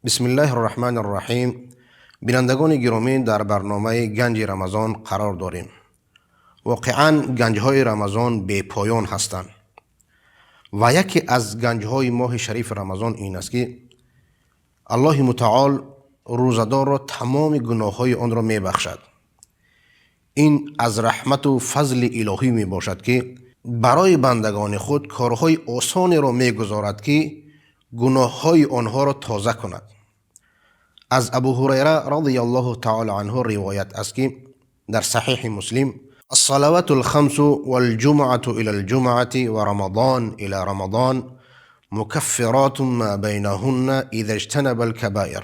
بسم الله الرحمن الرحیم. بینندگان گرامی، در برنامه گنج رمضان قرار داریم. واقعا گنج های رمضان بے پایان هستند و یکی از گنج های ماه شریف رمضان این است که الله متعال روزدار را تمام گناه های آن را می بخشد. این از رحمت و فضل الهی می باشد که برای بندگان خود کارهای آسان را می گذارد که گناه های آنها را تازه کند. از ابو هریره رضی الله تعالی عنه روایت است که در صحیح مسلم الصلوات الخمس والجمعة الى الجمعة ورمضان الى رمضان مكفرات ما بینهن اذا اجتنب الكبائر.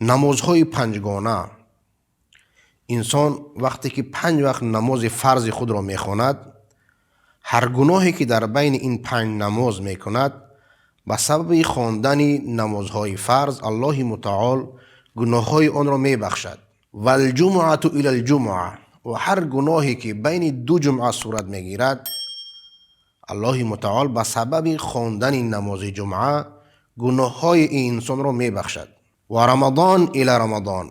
نمازهای پنجگانه، انسان وقتی که 5 وقت نماز فرض خود را میخواند، هر گناهی که در بین این 5 نماز میکند به سبب خواندن نمازهای فرض الله متعال گناههای آن را میبخشد. و الجمعة الى الجمعة، و هر گناهی که بین 2 جمعه صورت میگیرد الله متعال به سبب خواندن نماز جمعه گناههای این انسان را میبخشد. و رمضان الى رمضان،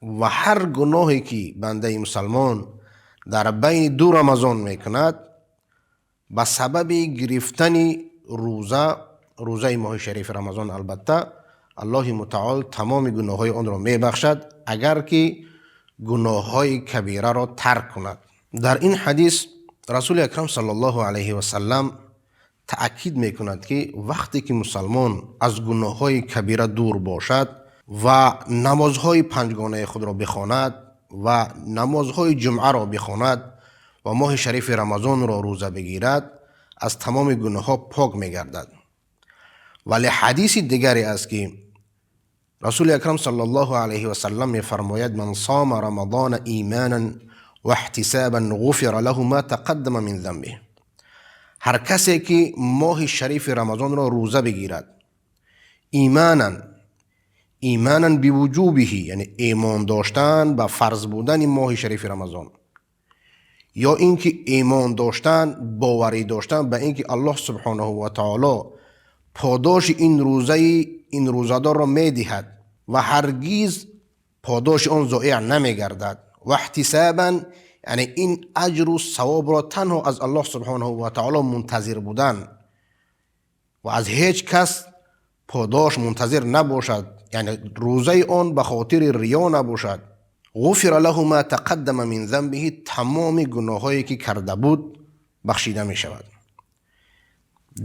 و هر گناهی که بنده مسلمان در بین 2 رمضان میکند به سبب گرفتن روزه ماه شریف رمضان البته الله متعال تمام گناههای آن را میبخشد اگر که گناههای کبیره را ترک کند. در این حدیث رسول اکرم صلی الله علیه و سلم تأکید میکند که وقتی که مسلمان از گناههای کبیره دور باشد و نمازهای پنجگانه خود را بخواند و نمازهای جمعه را بخواند و ماه شریف رمضان را روزه بگیرد، از تمام گناهها پاک میگردد. ولی حدیث دیگری است که رسول اکرم صلی الله علیه و سلم میفرماید من صام رمضان ایمانا و احتسابا غفر له ما تقدم من ذنبه. هر کسی که ماه شریف رمضان را روزه بگیرد ایمانا بوجوبه، یعنی ایمان داشتن به فرض بودن ماه شریف رمضان، یا اینکه ایمان داشتن، باوری داشتن به اینکه الله سبحانه و تعالی پاداش این روزدار را میدهد و هرگز پاداش آن ضایع نمیگردد. و احتسابا، یعنی این اجر و ثواب را تنها از الله سبحانه و تعالی منتظر بودن و از هیچ کس پاداش منتظر نباشد، یعنی روزه آن به خاطر ریا نباشد. غفر له ما تقدم من ذنبه، تمام گناهایی که کرده بود بخشیده می شود.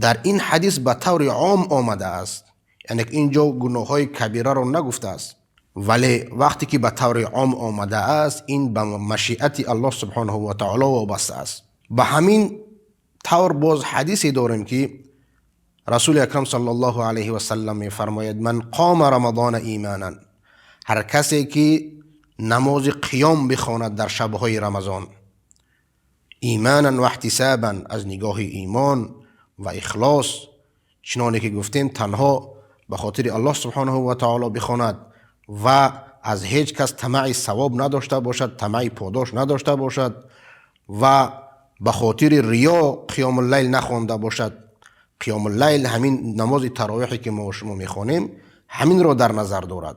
در این حدیث به طور عام آمده است، یعنی اینجا گناههای کبیره را نگفته است، ولی وقتی که به طور عام آمده است این به مشیت الله سبحانه و تعالی وابسته است. به همین طور باز حدیثی داریم که رسول اکرم صلی الله علیه و سلم میفرماید من قام رمضان ایمانا، هر کسی که نماز قیام بخواند در شبهای رمضان ایمانا و احتسابا، از نگاه ایمان و اخلاص، چنانه که گفتیم تنها به خاطر الله سبحانه و تعالی بخواند و از هیچ کس طمع ثواب نداشته باشد، طمع پاداش نداشته باشد و به خاطر ریا قیام اللیل نخوانده باشد. قیام اللیل همین نماز تراویحی که ما و شما میخوانیم همین را در نظر دارد.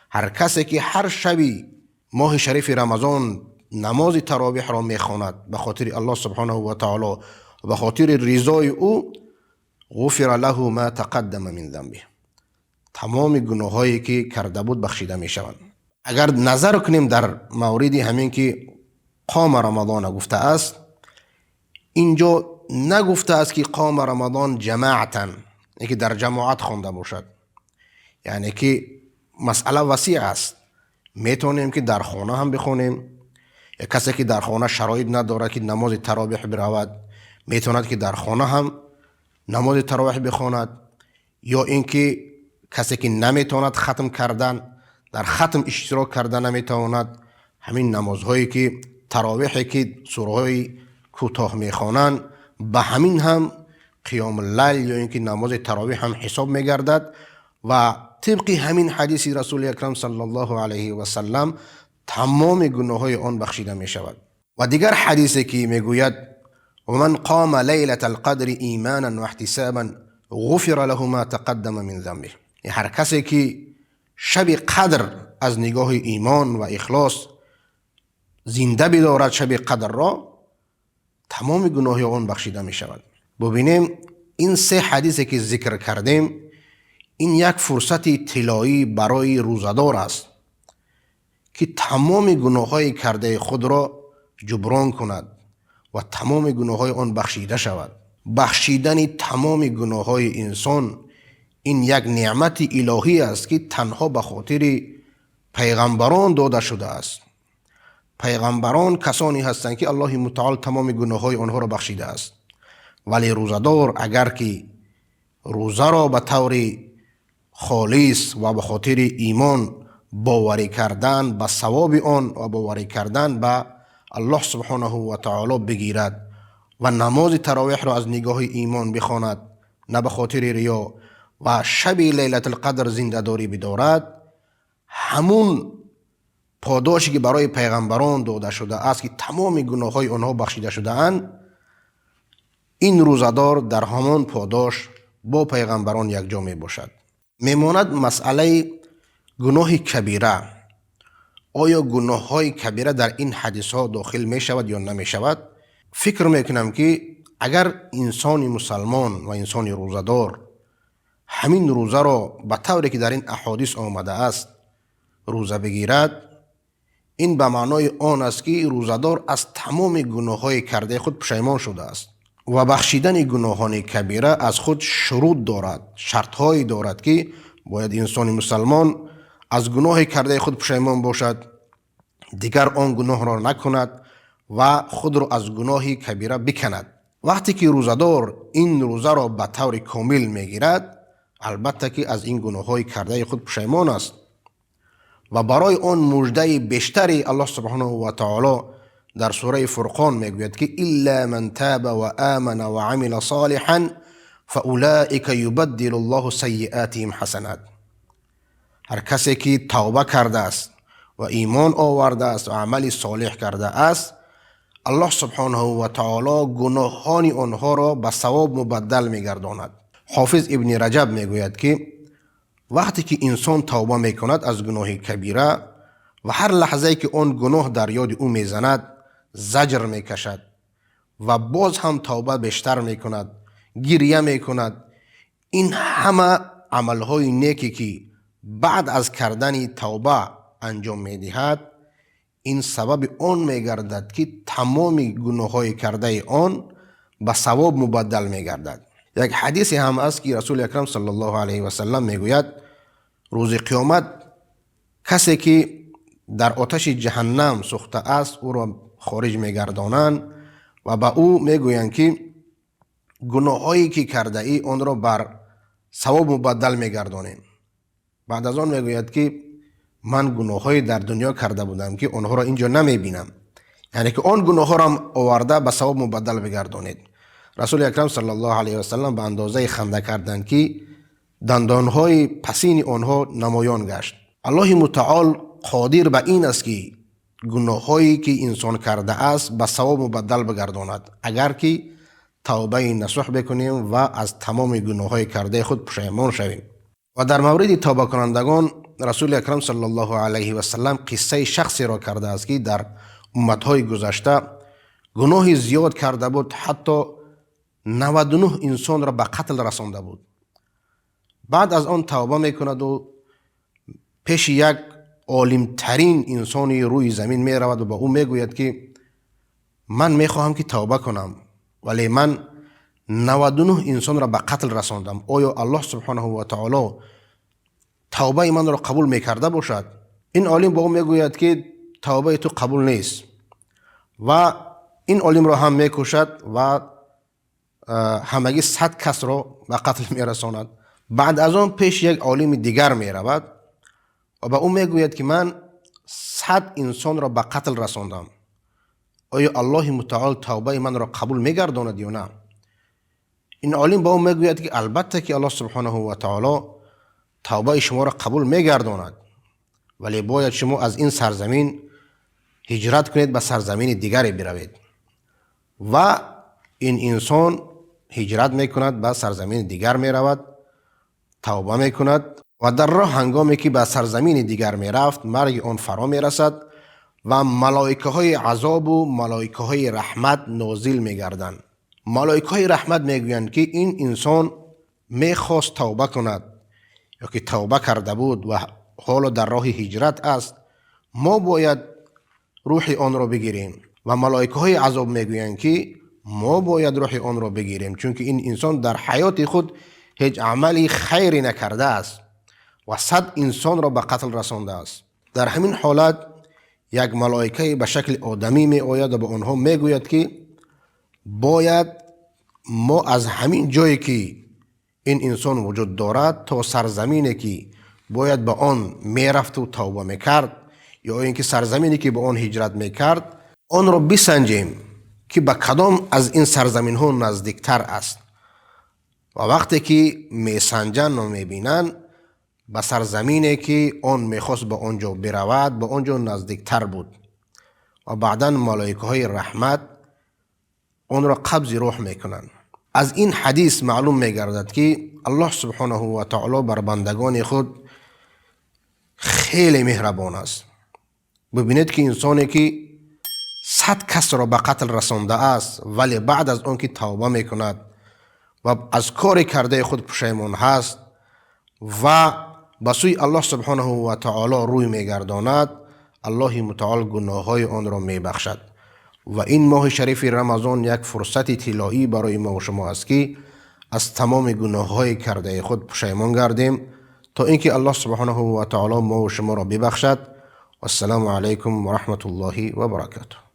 هر کسی که هر شبی ماه شریف رمضان نماز تراویح را میخواند به خاطر الله سبحانه و تعالی و به خاطر رضای او، غفر له ما تقدم من ذنبه، تمام گناهایی که کرده بود بخشیده می شوند. اگر نظر کنیم در مورد همین که قام رمضان گفته است، اینجا نگفته است که قام رمضان جماعتا، یعنی که در جماعت خوانده باشد، یعنی که مسئله وسیع است. میتونیم که در خانه هم بخونیم، یا کسی که در خانه شرایط نداره که نماز تراویح برود میتوند که در خانه هم نماز تراویح بخواند، یا اینکه کسی که نمیتواند ختم کردن در ختم اشتراک کردن نمیتواند، همین نمازهایی که تراویحی که سوره‌های کوتاه میخوانند به همین هم قیام اللیل یا اینکه نماز تراویح هم حساب میگردد و طبق همین حدیث رسول اکرم صلی الله علیه و سلم تمام گناههای آن بخشیده می شود. و دیگر حدیثی که میگوید و من قام لیلة القدر ایمانا و احتسابا غفر له ما تقدم من ذنبه، هر کسی که شب قدر از نگاه ایمان و اخلاص زنده بدارد شب قدر را، تمام گناه آن بخشیده می شود. ببینیم این 3 حدیثی که ذکر کردیم، این یک فرصت طلایی برای روزدار است که تمام گناه‌های کرده خود را جبران کند و تمام گناه‌های آن بخشیده شود. بخشیدن تمام گناه‌های انسان این یک نعمت الهی است که تنها به خاطر پیغمبران داده شده است. پیغمبران کسانی هستند که الله متعال تمام گناه‌های آنها را بخشیده است. ولی روزدار اگر که روزه را به طور خالص و به خاطر ایمان باوری کردن به ثواب آن و باوری کردن به الله سبحانه و تعالی بگیرد و نماز تراویح را از نگاه ایمان بخواند، نه به خاطر ریا، و شب لیلت القدر زنده داری بدارد، همون پاداشی که برای پیغمبران داده شده است که تمام گناه‌های آنها بخشیده شده اند، این روزدار در همان پاداش با پیغمبران یکجا می باشد. میماند مسئله گناه کبیره. آیا گناه های کبیره در این حدیث ها داخل می شود یا نمی شود؟ فکر میکنم که اگر انسان مسلمان و انسان روزدار همین روزه را به طوری که در این احادیث آمده است روزه بگیرد، این به معنای آن است که روزدار از تمام گناه های کرده خود پشیمان شده است. و بخشیدن گناهان کبیره از خود شروط دارد، شرطهایی دارد که باید انسان مسلمان از گناه کرده خود پشیمان باشد، دیگر آن گناه را نکند و خود را از گناه کبیره بکند. وقتی که روزدار این روزه را به طور کامل میگیرد، البته که از این گناه‌های کرده خود پشیمان است و برای آن مژده بیشتری الله سبحانه و تعالی در سوره فرقان میگوید که الا من تاب و آمن و عمل صالحا فاولئک یبدل الله سیئاتهم حسنات. هر کسی که توبه کرده است و ایمان آورده است و عمل صالح کرده است، الله سبحانه و تعالی گناهان آنها را به ثواب مبدل میگرداند. حافظ ابن رجب میگوید که وقتی که انسان توبه میکند از گناه کبیره و هر لحظه که آن گناه در یاد او میزند زجر میکشد و باز هم توبه بیشتر میکند، گریه میکند، این همه عملهای نیکی که بعد از کردن توبه انجام میدهد، این سبب آن میگردد که تمام گناههای کرده آن به ثواب مبدل میگردد. یک حدیث هم است که رسول اکرم صلی الله علیه و سلم میگوید روز قیامت کسی که در آتش جهنم سوخته است او را خارج میگردانند و به او میگویند که گناهایی که کرده ای آن را بر ثواب مبدل میگردانیم. بعد از آن میگوید که من گناهایی در دنیا کرده بودم که آنها را اینجا نمیبینم، یعنی که آن گناه ها را آورده به ثواب مبدل بگردانید. رسول اکرم صلی الله علیه و سلم به اندازه خنده کردند که دندانهای پسین آنها نمایان گشت. الله متعال قادر به این است که گناهایی که انسان کرده است به ثواب مبدل بگرداند اگر که توبه نصوح بکنیم و از تمام گناههای کرده خود پشیمان شویم. و در مورد توبه کنندگان رسول اکرم صلی الله علیه و سلم قصه شخصی را کرده است که در امتهای گذشته گناه زیاد کرده بود، حتی 99 انسان را به قتل رسانده بود. بعد از آن توبه میکند و پیش یک عالم ترین انسانی روی زمین می رود و با او میگوید که من میخواهم که توبه کنم ولی من 99 انسان را به قتل رساندم، آیا الله سبحانه و تعالی توبه من را قبول میکرده باشد؟ این عالم با او میگوید که توبه تو قبول نیست و این عالم را هم میکشد و همگی 100 کس را به قتل میرساند. بعد از آن پیش یک عالم دیگر میرود و به او میگوید که من 100 انسان را به قتل رساندم، آیا الله متعال توبه من را قبول میگرداند یا نه؟ این عالم با او میگوید که البته که الله سبحانه و تعالی توبه شما را قبول میگرداند، ولی باید شما از این سرزمین هجرت کنید به سرزمین دیگری بروید. و این انسان هجرت میکند به سرزمین دیگر میرود، توبه میکند و در راه هنگامی که به سرزمین دیگر می رفت مرگ آن فرا می رسد و ملائکه های عذاب و ملائکه های رحمت نازل می گردند. ملائکه های رحمت می گویند که این انسان می خواست توبه کند یا که توبه کرده بود و حالا در راه هجرت است، ما باید روح آن را بگیریم. و ملائکه های عذاب می گویند که ما باید روح آن را بگیریم، چون که این انسان در حیات خود هیچ عملی خیری نکرده است و 100 انسان را به قتل رسانده است. در همین حالت یک ملائکه به شکل آدمی می آید و به آنها می گوید که باید ما از همین جایی که این انسان وجود دارد تا سرزمینی که باید به آن می رفت و توبه می کرد یا اینکه سرزمینی که به آن هجرت می کرد آن را بسنجیم که به کدام از این سرزمین ها نزدیکتر است. و وقتی که می سنجن و می بینن به سرزمینی که آن میخواست به آنجا برود به آنجا نزدیکتر بود و بعدا ملائکه های رحمت آن را قبض روح میکنند. از این حدیث معلوم میگردد که الله سبحانه و تعالی بر بندگان خود خیلی مهربان است. ببینید که انسانی که 100 کس را به قتل رسانده است ولی بعد از آن که توبه میکند و از کار کرده خود پشیمان هست و به سوی الله سبحانه و تعالی روی میگرداند، الله متعال گناه های آن را میبخشد. و این ماه شریف رمضان یک فرصت طلایی برای ما و شما است که از تمام گناه های کرده خود پشیمان گردیم تا اینکه الله سبحانه و تعالی ما و شما را ببخشد. و السلام علیکم و رحمت الله و برکاته.